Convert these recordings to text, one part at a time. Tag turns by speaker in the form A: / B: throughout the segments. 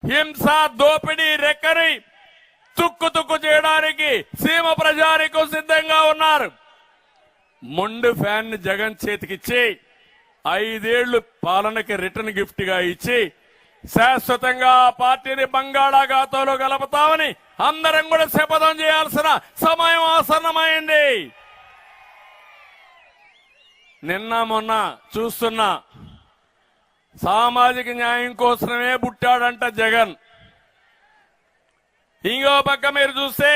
A: హింస దోపిడీ రెక్కని తుక్కు చేయడానికి సీమ ప్రజానికం సిద్ధంగా ఉన్నారు. మొండు ఫ్యాన్ ని జగన్ చేతికిచ్చి 5 ఏళ్లు పాలనకి రిటర్న్ గిఫ్ట్ గా ఇచ్చి శాశ్వతంగా ఆ పార్టీని బంగాళాఖాతంలో కలుపుతామని అందరం కూడా శపథం చేయాల్సిన సమయం ఆసన్నమైంది. నిన్న మొన్న చూస్తున్నా సామాజిక న్యాయం కోసమే పుట్టాడంట జగన్. ఇంకో పక్క మీరు చూస్తే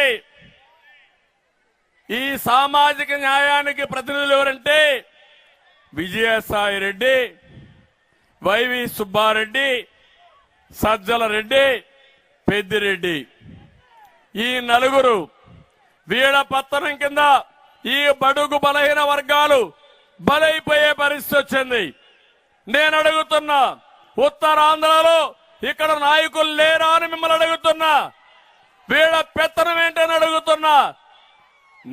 A: ఈ సామాజిక న్యాయానికి ప్రతినిధులు ఎవరంటే విజయసాయి రెడ్డి, వైవి సుబ్బారెడ్డి, సజ్జల రెడ్డి, పెద్దిరెడ్డి. ఈ నలుగురు వీళ్ళ పత్తనం కింద ఈ బడుగు బలహీన వర్గాలు బలైపోయే పరిస్థితి వచ్చింది. నేను అడుగుతున్నా, ఉత్తరాంధ్రలో ఇక్కడ నాయకులు లేరా అని మిమ్మల్ని అడుగుతున్నా. వీళ్ళ పెత్తనం ఏంటని అడుగుతున్నా.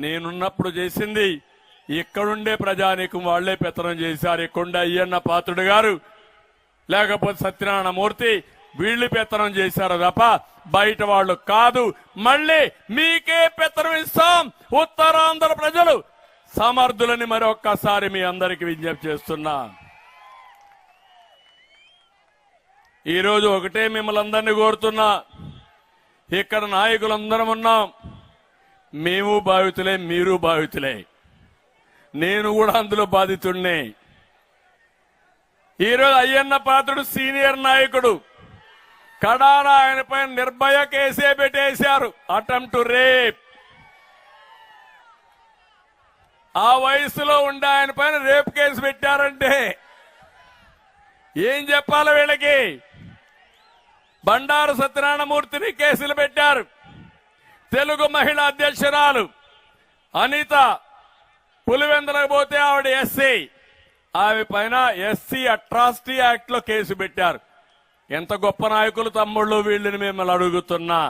A: నేనున్నప్పుడు చేసింది ఇక్కడుండే ప్రజానీకం వాళ్లే పెత్తనం చేశారు. ఇక్కడుండే అయ్యన్న పాత్రుడు గారు లేకపోతే సత్యనారాయణ మూర్తి వీళ్లు పెత్తనం చేశారు తప్ప బయట వాళ్ళు కాదు. మళ్ళీ మీకే పెత్తనం ఇస్తాం. ఉత్తరాంధ్ర ప్రజలు సమర్థులని మరొక్కసారి మీ అందరికీ విజ్ఞప్తి చేస్తున్నా. ఈరోజు ఒకటే మిమ్మల్ని అందరినీ కోరుతున్నా, ఇక్కడ నాయకులందరం ఉన్నాం. మేము బాధితులే, మీరు బాధితులే, నేను కూడా అందులో బాధితుడినే. ఈరోజు అయ్యన్న పాత్రుడు సీనియర్ నాయకుడు, కడాన ఆయనపై నిర్భయ కేసే పెట్టేశారు, అటెంప్ట్ టు రేప్. ఆ వయసులో ఉండే ఆయన పైన రేప్ కేసు పెట్టారంటే ఏం చెప్పాలి వీళ్ళకి? బండారు సత్యనారాయణమూర్తిని కేసులు పెట్టారు. తెలుగు మహిళా అధ్యక్షురాలు అనిత పులివెందులకు పోతే ఆవిడ ఎస్సీ, ఆమె పైన ఎస్సీ అట్రాసిటీ యాక్ట్ లో కేసు పెట్టారు. ఎంత గొప్ప నాయకులు తమ్ముళ్ళు వీళ్ళని మిమ్మల్ని అడుగుతున్నా.